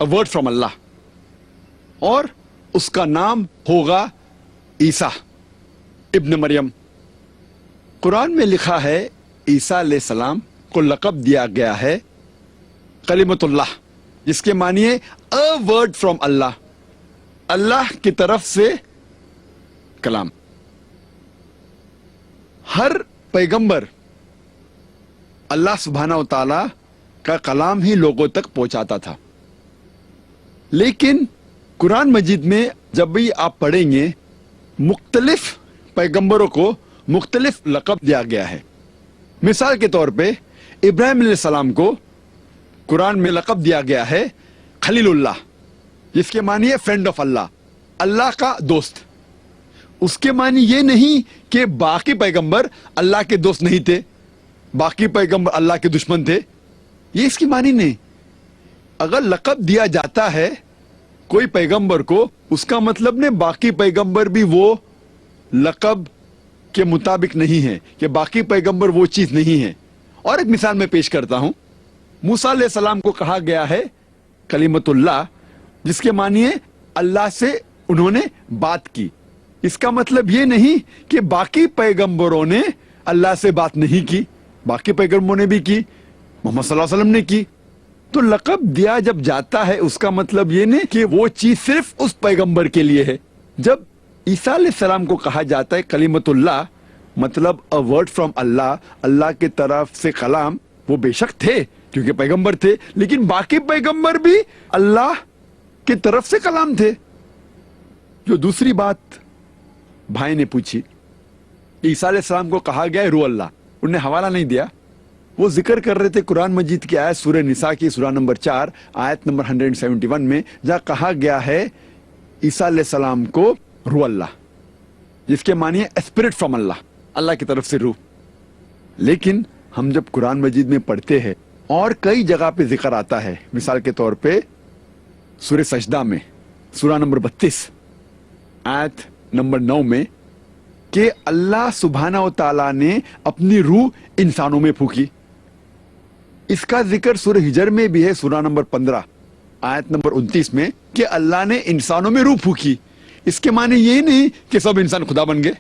a word from Allah, اور اس کا نام ہوگا عیسیٰ ابن مریم. قرآن میں لکھا ہے عیسیٰ علیہ السلام کو لقب دیا گیا ہے کلمۃ اللہ، جس کے معنی ہے a word from اللہ، اللہ کی طرف سے کلام. ہر پیغمبر اللہ سبحانہ و تعالی کا کلام ہی لوگوں تک پہنچاتا تھا، لیکن قرآن مجید میں جب بھی آپ پڑھیں گے مختلف پیغمبروں کو مختلف لقب دیا گیا ہے. مثال کے طور پہ ابراہیم علیہ السلام کو قرآن میں لقب دیا گیا ہے خلیل اللہ، جس کے معنی ہے فرینڈ آف اللہ، اللہ کا دوست. اس کے معنی یہ نہیں کہ باقی پیغمبر اللہ کے دوست نہیں تھے، باقی پیغمبر اللہ کے دشمن تھے، یہ اس کی معنی نہیں. اگر لقب دیا جاتا ہے کوئی پیغمبر کو، اس کا مطلب نہیں باقی پیغمبر بھی وہ لقب کے مطابق نہیں ہے، کہ باقی پیغمبر وہ چیز نہیں ہے. اور ایک مثال میں پیش کرتا ہوں. موسیٰ علیہ السلام کو کہا گیا ہے کلمۃ اللہ، جس کے معنی ہے اللہ سے انہوں نے بات کی. اس کا مطلب یہ نہیں کہ باقی پیغمبروں نے اللہ سے بات نہیں کی، باقی پیغمبروں نے بھی کی، محمد صلی اللہ علیہ وسلم نے کی. تو لقب دیا جب جاتا ہے اس کا مطلب یہ نہیں کہ وہ چیز صرف اس پیغمبر کے لیے ہے. جب عیسیٰ علیہ السلام کو کہا جاتا ہے کلمۃ اللہ، مطلب a word from اللہ، اللہ کی طرف سے کلام، وہ بے شک تھے کیونکہ پیغمبر تھے، لیکن باقی پیغمبر بھی اللہ کی طرف سے کلام تھے. جو دوسری بات بھائی نے پوچھی، عیسیٰ علیہ السلام کو کہا گیا ہے روح اللہ، انہوں نے حوالہ نہیں دیا. وہ ذکر کر رہے تھے قرآن مجید کی آیت سورہ نساء کی سورہ نمبر 4 آیت نمبر 171 میں، جہاں کہا گیا ہے عیسیٰ علیہ السلام کو روح اللہ، جس کے معنی ہے اسپرٹ فرام اللہ، اللہ کی طرف سے روح. لیکن ہم جب قرآن مجید میں پڑھتے ہیں اور کئی جگہ پہ ذکر آتا ہے، مثال کے طور پہ سورہ سجدہ میں سورہ نمبر 32 آیت نمبر 9 میں، کہ اللہ سبحانہ و تعالیٰ نے اپنی روح انسانوں میں پھونکی. اس کا ذکر سورہ ہجر میں بھی ہے سورہ نمبر 15 آیت نمبر 29 میں، کہ اللہ نے انسانوں میں روح پھونکی. اس کے معنی یہ نہیں کہ سب انسان خدا بن گئے.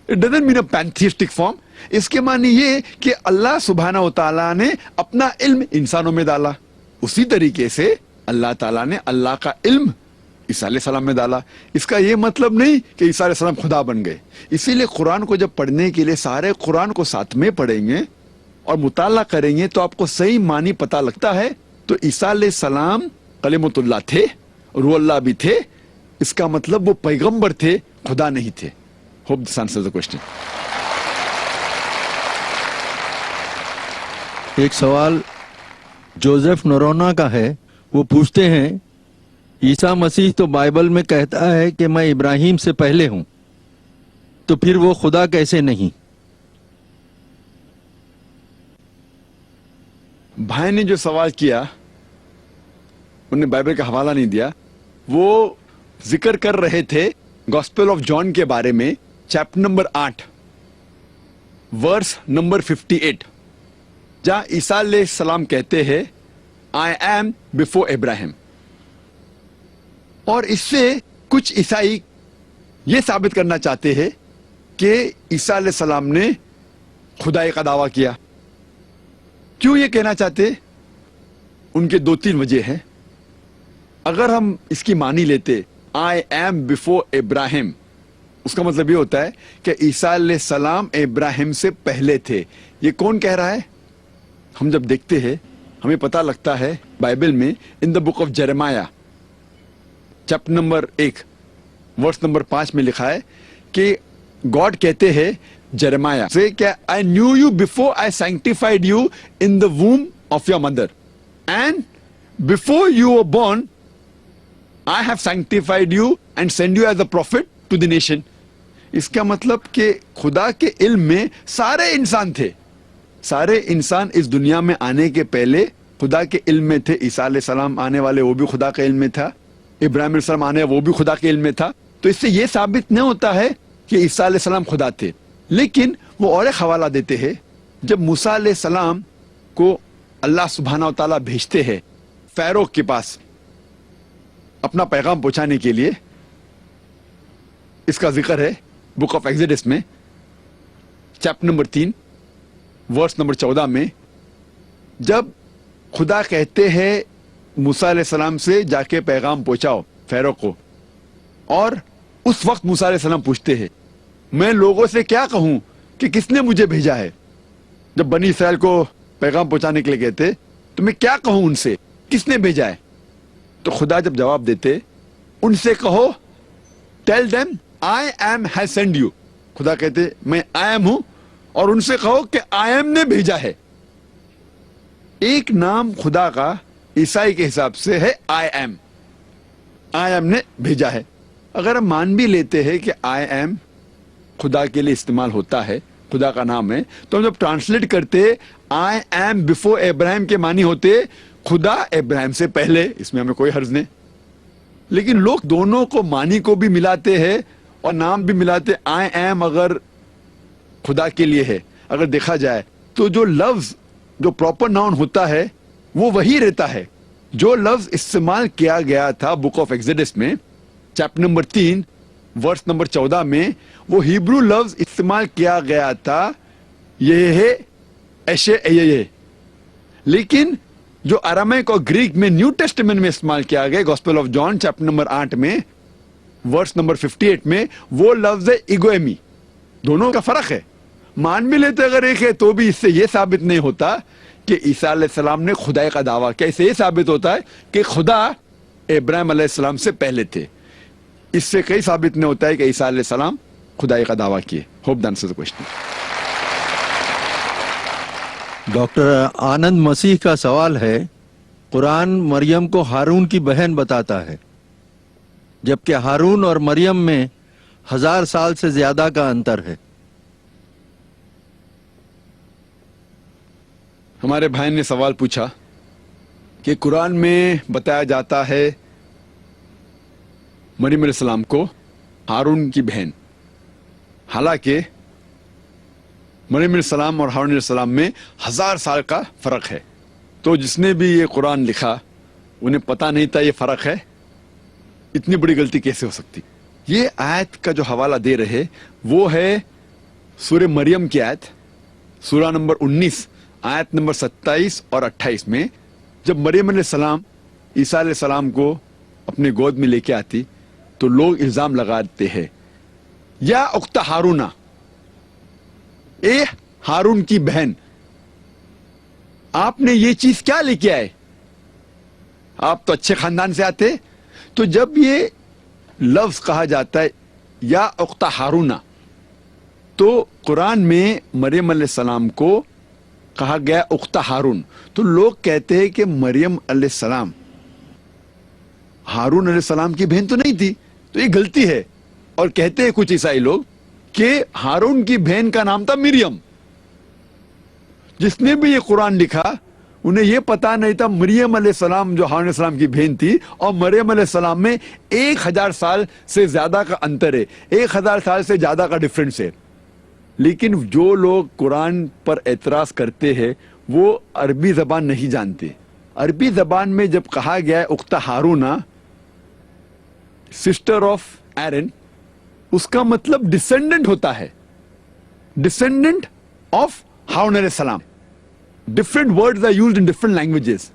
It doesn't mean a pantheistic form. اس کے معنی یہ کہ اللہ سبحانہ و تعالیٰ نے اپنا علم انسانوں میں ڈالا. اسی طریقے سے اللہ تعالیٰ نے اللہ کا علم عیسیٰ علیہ السلام میں ڈالا. اس کا یہ مطلب نہیں کہ عیسیٰ علیہ السلام خدا بن گئے. اسی لیے قرآن کو جب پڑھنے کے لیے سارے قرآن کو ساتھ میں پڑھیں گے اور مطالعہ کریں گے تو آپ کو صحیح معنی پتہ لگتا ہے. تو عیسیٰ علیہ السلام کلمۃ اللہ تھے، روح اللہ بھی تھے. اس کا مطلب وہ پیغمبر تھے، خدا نہیں تھے. Hope this answers the question. ایک سوال جوزف نورونا کا ہے. وہ پوچھتے ہیں عیسیٰ مسیح تو بائبل میں کہتا ہے کہ میں ابراہیم سے پہلے ہوں، تو پھر وہ خدا کیسے نہیں؟ بھائی نے جو سوال کیا، انہوں نے بائبل کا حوالہ نہیں دیا. وہ ذکر کر رہے تھے گاسپل آف جان کے بارے میں، چیپٹر نمبر 8 ورس نمبر 58، جہاں عیسیٰ علیہ السلام کہتے ہیں آئی ایم بفور ابراہیم. اور اس سے کچھ عیسائی یہ ثابت کرنا چاہتے ہیں کہ عیسیٰ علیہ السلام نے خدائی کا دعویٰ کیا. کیوں یہ کہنا چاہتے؟ ان کے 2-3 وجہ ہیں. اگر ہم اس کی معنی لیتے آئی ایم بفور ابراہیم، اس کا مطلب یہ ہوتا ہے کہ عیسیٰ علیہ السلام ابراہیم سے پہلے تھے. یہ کون کہہ رہا ہے؟ ہم جب دیکھتے ہیں ہمیں پتہ لگتا ہے بائبل میں in the book of Jeremiah chapter number 1 verse number 5 میں لکھا ہے کہ گاڈ کہتے ہیں جرمایہ سے کہ I knew you before I sanctified you in the womb of your mother and before you were born I have sanctified you and sent you as a prophet to the nation. اس کا مطلب کہ خدا کے علم میں سارے انسان تھے. سارے انسان اس دنیا میں آنے کے پہلے خدا کے علم میں تھے. عیسیٰ علیہ السلام آنے والے وہ بھی خدا کے علم میں تھا، ابراہیم علیہ السلام آنے وہ بھی خدا کے علم میں تھا. تو اس سے یہ ثابت نہیں ہوتا ہے کہ عیسیٰ علیہ السلام خدا تھے. لیکن وہ اور ایک حوالہ دیتے ہیں، جب موسیٰ علیہ السلام کو اللہ سبحانہ و تعالیٰ بھیجتے ہیں فیرو کے پاس अपना पैगाम पहुंचाने के लिए। इसका जिक्र है बुक ऑफ एक्सोडस में चैप्टर नंबर 3 वर्स नंबर 14 में, जब खुदा कहते हैं मूसा अलैहिस्सलाम से जाके पैगाम पहुंचाओ फैरो को, और उस वक्त मूसा अलैहिस्सलाम पूछते हैं मैं लोगों से क्या कहूं कि किसने मुझे भेजा है। जब बनी इसराइल को पैगाम पहुंचाने के लिए कहते तो मैं क्या कहूं उनसे, किसने भेजा है। तो खुदा जब जवाब देते उनसे कहो tell them I am has send you. खुदा कहते मैं आई एम हूं, और उनसे कहो कि आई एम ने भेजा है। एक नाम खुदा का ईसाई के हिसाब से है आई एम ने भेजा है। अगर हम मान भी लेते हैं कि आई एम खुदा के लिए इस्तेमाल होता है, खुदा का नाम है, तो हम जब ट्रांसलेट करते आई एम बिफोर इब्राहिम के मानी होते खुदा इब्राहिम से पहले, इसमें हमें कोई हर्ज नहीं। लेकिन लोग दोनों को मानी को भी मिलाते हैं और नाम भी मिलाते। आई एम अगर खुदा के लिए है, अगर देखा जाए तो जो लफ्ज जो प्रॉपर नाउन होता है वो वही रहता है। जो लफ्ज इस्तेमाल किया गया था बुक ऑफ एक्सोडस में चैप्टर नंबर 3 वर्स नंबर 14 में, वो हिब्रू लफ्ज इस्तेमाल किया गया था ये है एशे। लेकिन जो अरामिक और ग्रीक में न्यू टेस्टामेंट में इस्तेमाल किया गया gospel of John chapter number 8 में वर्स नंबर 58 में, वो लफ्ज है इगोएमी। दोनों का फर्क है। मान भी लेते अगर एक है तो भी इससे यह साबित नहीं होता कि ईसा अलैहिस्सलाम ने खुदाई का दावा किया। इससे यह साबित होता है कि खुदा इब्राहिम अलैहिस्सलाम से पहले थे। इससे कई साबित नहीं होता है कि ईसा अलैहिस्सलाम खुदाई का दावा किए। Hope that answers the question. Doctor Anand Masih का सवाल है, कुरान मरियम को हारून की बहन बताता है, जबकि हारून और मरियम में 1000 साल से ज्यादा का अंतर है। हमारे भाई ने सवाल पूछा कि कुरान में बताया जाता है मरियम अलैहिस्सलाम को हारून की बहन, हालांकि मरियम अलैहिस्सलाम और हारून अलैहिस्सलाम में 1000 साल का फर्क है। तो जिसने भी ये कुरान लिखा उन्हें पता नहीं था ये फर्क है। इतनी बड़ी गलती कैसे हो सकती। ये आयत का जो हवाला दे रहे वो है सूरह मरियम की आयत, सूरा नंबर 19 आयत नंबर 27 और 28 में, जब मरियम अलैहिस्सलाम ईसा अलैहिस्सलाम को अपने गोद में लेके आती तो लोग इल्जाम लगाते हैं या उख्ता हारूना, ए हारून की बहन, आपने ये चीज क्या लेके आए, आप तो अच्छे खानदान से आते। तो जब ये लफ्ज कहा जाता है या उख्ता हारूना, तो कुरान में मरियम अलैहिस्सलाम को कहा गया उख्ता हारून, तो लोग कहते हैं कि मरियम अलैहिस्सलाम हारून अलैहिस्सलाम की बहन तो नहीं थी। तो ये गलती है। और कहते हैं कुछ ईसाई लोग कि हारून की बहन का नाम था मिरियम। जिसने भी ये कुरान लिखा उन्हें ये पता नहीं था मरियम अलैहिस्सलाम जो हारून अलैहिस्सलाम की बहन थी और मरियम अलैहिस्सलाम में 1000 साल से ज्यादा का अंतर है, 1000 साल से ज्यादा का डिफरेंस है। लेकिन जो लोग कुरान पर एतराज करते हैं वो अरबी जबान नहीं जानते। अरबी जबान में जब कहा गया है उख्ता हारूना, सिस्टर ऑफ एरन, उसका मतलब डिसेंडेंट होता है, डिसेंडेंट ऑफ हारून अलैहिस्सलाम। Different words are used in different languages.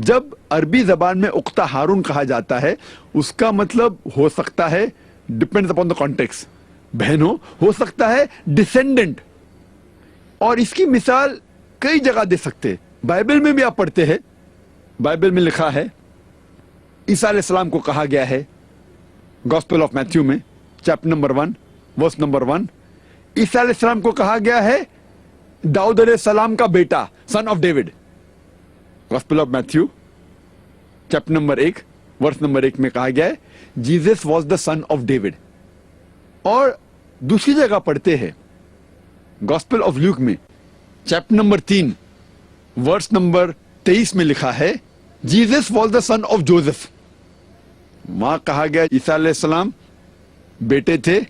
जब अरबी जबान में उख्ता हारून कहा जाता है उसका मतलब हो सकता है, डिपेंड्स अपॉन द कॉन्टेक्स्ट, बहन हो सकता है डिसेंडेंट। और इसकी मिसाल कई जगह दे सकते हैं। बाइबल में भी आप पढ़ते हैं, बाइबल में लिखा है ईसा अलैहिस्सलाम को कहा गया है गॉस्पेल ऑफ मैथ्यू में chapter number 1 verse number 1, Isa अलैहिस्सलाम को कहा गया है दाऊद अलैहिस्सलाम का बेटा, son of David. Gospel of Matthew chapter number 1 verse number 1 में कहा गया है Jesus was the son of David. और दूसरी जगह पढ़ते हैं गॉस्पेल ऑफ ल्यूक में चैप्टर नंबर 3 वर्स नंबर 23 में लिखा है Jesus was the son of Joseph. वहां कहा गया ईसा अलैहिस्सलाम बेटे थे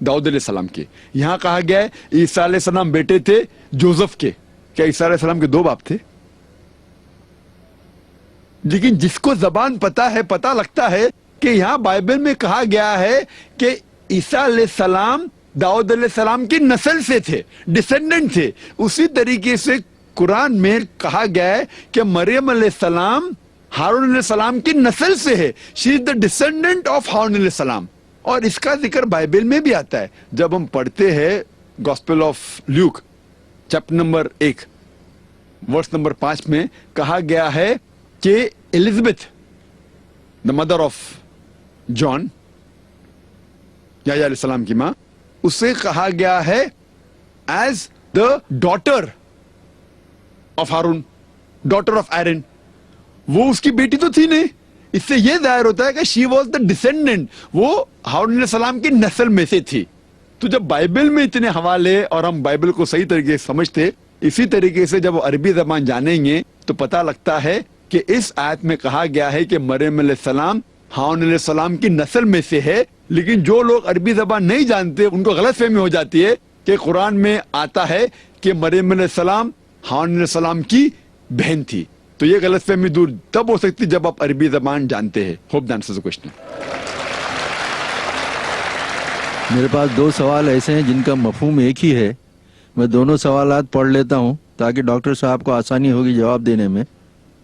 दाऊद अलैहिस्सलाम के, यहां कहा गया है ईसा अलैहिस्सलाम बेटे थे जोसेफ के। क्या ईसा अलैहिस्सलाम के 2 बाप थे? लेकिन जिसको जबान पता है, पता लगता है कि यहाँ बाइबल में कहा गया है कि ईसा अलैहिस्सलाम दाऊद अलैहिस्सलाम की नस्ल से थे, डिसेंडेंट थे। उसी तरीके से कुरान में कहा गया है कि मरियम अलैहिस्सलाम हारून अलैहिस्सलाम की नस्ल से है। She is the descendant of हारून अलैहिस्सलाम। और इसका जिक्र बाइबल में भी आता है। जब हम पढ़ते हैं gospel of Luke chapter number 1 verse number 5 में कहा गया है कि Elizabeth the mother of John, Yahya अलैहिस्सलाम की मां, उसे कहा गया है as the daughter of Haroon, daughter of Aaron. वो उसकी बेटी तो थी नहीं। इससे यह जाहिर होता है कि शी वॉज द डिसेंडेंट, वो हारून अलैहिस्सलाम की नस्ल में से थी। तो जब बाइबल में इतने हवाले और हम बाइबल को सही तरीके से समझते, इसी तरीके से जब अरबी जबान जानेंगे तो पता लगता है कि इस आयत में कहा गया है कि मरियम अलैहिस्सलाम हारून अलैहिस्सलाम की नस्ल में से है। लेकिन जो लोग अरबी जबान नहीं जानते उनको गलतफहमी हो जाती है कि कुरान में आता है कि मरियम अलैहिस्सलाम हारून अलैहिस्सलाम की बहन थी। तो ये गलतफहमी दूर तब हो सकती जब आप अरबी जबान जानते हैं। Hope that answers the question. मेरे पास 2 सवाल ऐसे हैं जिनका मफहूम एक ही है। मैं दोनों सवालात पढ़ लेता हूं ताकि डॉक्टर साहब को आसानी होगी जवाब देने में।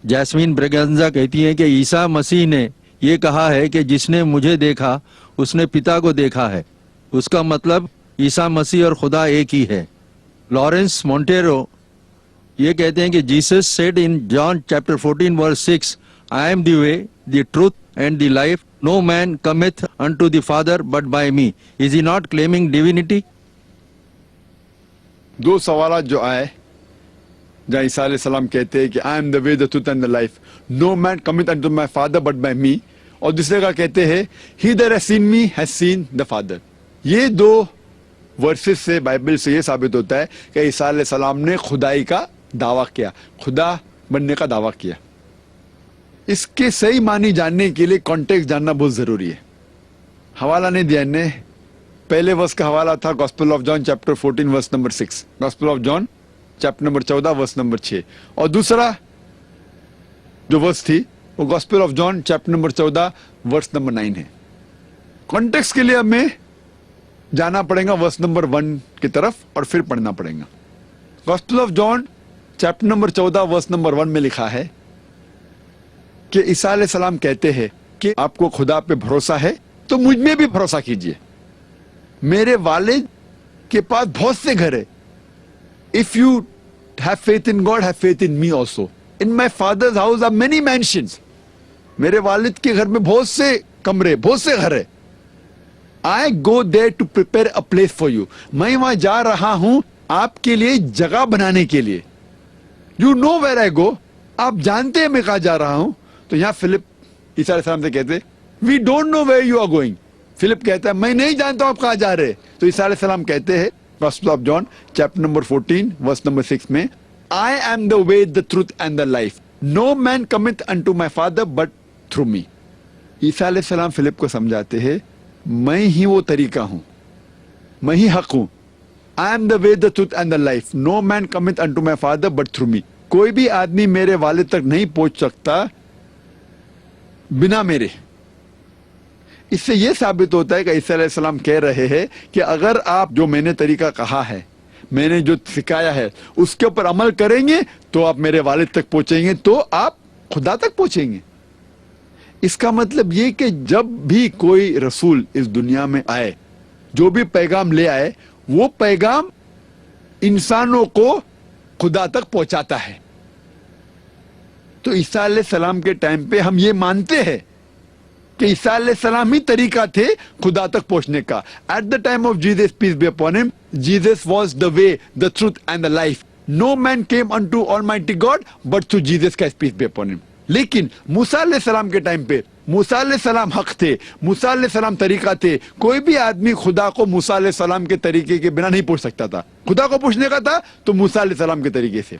जैस्मीन ब्रेगंजा कहती है कि ईसा मसीह ने ये कहा है कि जिसने मुझे देखा उसने पिता को देखा है। उसका मतलब ईसा मसीह और खुदा एक ही है। लॉरेंस मोंटेरो ये कहते हैं कि Jesus said in John chapter 14 verse 6, I am the way, the truth and the life, no man cometh unto the father but by me. Is he not claiming divinity? 2 सवाल जो आए जहाँ ईसा अलैहिस्सलाम कहते हैं कि I am the way, the truth and the life, no man cometh unto my father but by me, और दूसरे का कहते हैं he that has seen me has seen the father. ये 2 वर्सेस से बाइबल से ये साबित होता है कि ईसा अलैहिस्सलाम ने खुदाई का दावा किया, खुदा बनने का दावा किया। इसके सही मानी जानने के लिए कॉन्टेक्स्ट जानना बहुत जरूरी है। हवाला नहीं दिया इन्हें। पहले वर्ष का हवाला था gospel of John chapter 14 verse number 6, gospel of John chapter number 14 verse number 6, और दूसरा जो वर्स थी वो gospel of John chapter number 14 verse number 9 है। कॉन्टेक्स्ट के लिए हमें जाना पड़ेगा वर्स नंबर 1 की तरफ और फिर पढ़ना पड़ेगा। Gospel of John chapter number 14 verse number 1 में लिखा है कि ईसा अलैहिस्सलाम कहते हैं कि आपको खुदा पे भरोसा है तो मुझ में भी भरोसा कीजिए। मेरे वालिद के पास बहुत से घर है। If you have faith in God, have faith in me also. In my father's house are many mansions. मेरे वालिद के घर में बहुत से कमरे, बहुत से घर है। I go there to prepare a place for you. मैं वहां जा रहा हूं आपके लिए जगह बनाने के लिए। यू नो वेयर आई गो। आप जानते हैं मैं कहा जा रहा हूं। तो यहां फिलिप ईसा अलैहिस्सलाम से कहते we don't know where you are going. Philip कहता है मैं नहीं जानता हूं आप कहां जा रहे। तो ईसा अलैहिस्सलाम कहते हैं gospel of John chapter number 14 verse number 6 में, I am the way, the truth and the life, no man cometh unto my father but through me. ईसा अलैहिस्सलाम फिलिप को समझाते हैं मैं ही वो तरीका हूं, मैं ही हक हूं। I am the way, the truth and the life, no man cometh unto my father but through me. कोई भी आदमी मेरे वालिद तक नहीं पहुंच सकता बिना मेरे। इससे यह साबित होता है कि ईसा अलैहिस्सलाम कह रहे हैं कि अगर आप जो मैंने तरीका कहा है, मैंने जो सिखाया है, उसके ऊपर अमल करेंगे तो आप मेरे वालिद तक पहुंचेंगे, तो आप खुदा तक पहुंचेंगे। इसका मतलब ये कि जब भी कोई रसूल इस दुनिया में आए, जो भी पैगाम ले आए, वो पैगाम इंसानों को खुदा तक पहुंचाता है। तो ईसा अलैहिस्सलाम के टाइम पे हम ये मानते हैं कि ईसा अलैहिस्सलाम ही तरीका थे खुदा तक पहुंचने का। At the time of Jesus peace be upon him, Jesus was the way, the truth and the life. No man came unto almighty God but through Jesus Christ peace be upon him. लेकिन मूसा अलैहिस्सलाम के time पे मूसा अलैहिस्सलाम हक थे, मूसा अलैहिस्सलाम तरीका थे। कोई भी आदमी खुदा को मूसा अलैहिस्सलाम के तरीके के बिना नहीं पूछ सकता था। खुदा को पूछने का था तो मूसा अलैहिस्सलाम के तरीके से।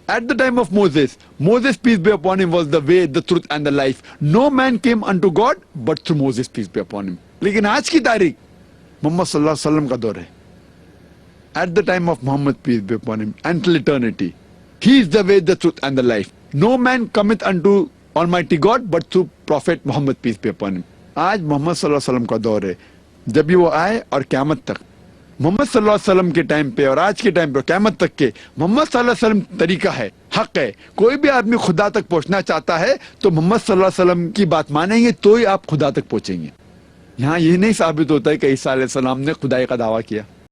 At the time of Moses, Moses peace be upon him was the way, the truth and the life. No man came unto God but through Moses peace be upon him. लेकिन आज की तारीख मोहम्मद सल्लल्लाहु अलैहि वसल्लम का दौर है। At the time of Muhammad peace be upon him until eternity, he is the way, the truth and the life. No man cometh unto Almighty God, but through Prophet Muhammad, peace be upon him. آج محمد صلی اللہ علیہ وسلم کا دور ہے. جب بھی وہ آئے اور قیامت تک محمد صلی اللہ علیہ وسلم کے ٹائم پہ اور آج کے ٹائم پہ قیامت تک کے محمد صلی اللہ علیہ وسلم طریقہ ہے, حق ہے. کوئی بھی آدمی خدا تک پہنچنا چاہتا ہے تو محمد صلی اللہ علیہ وسلم کی بات مانیں گے تو ہی آپ خدا تک پہنچیں گے. یہاں یہ نہیں ثابت ہوتا ہے کہ عیسیٰ علیہ السلام نے خدائی کا دعویٰ کیا.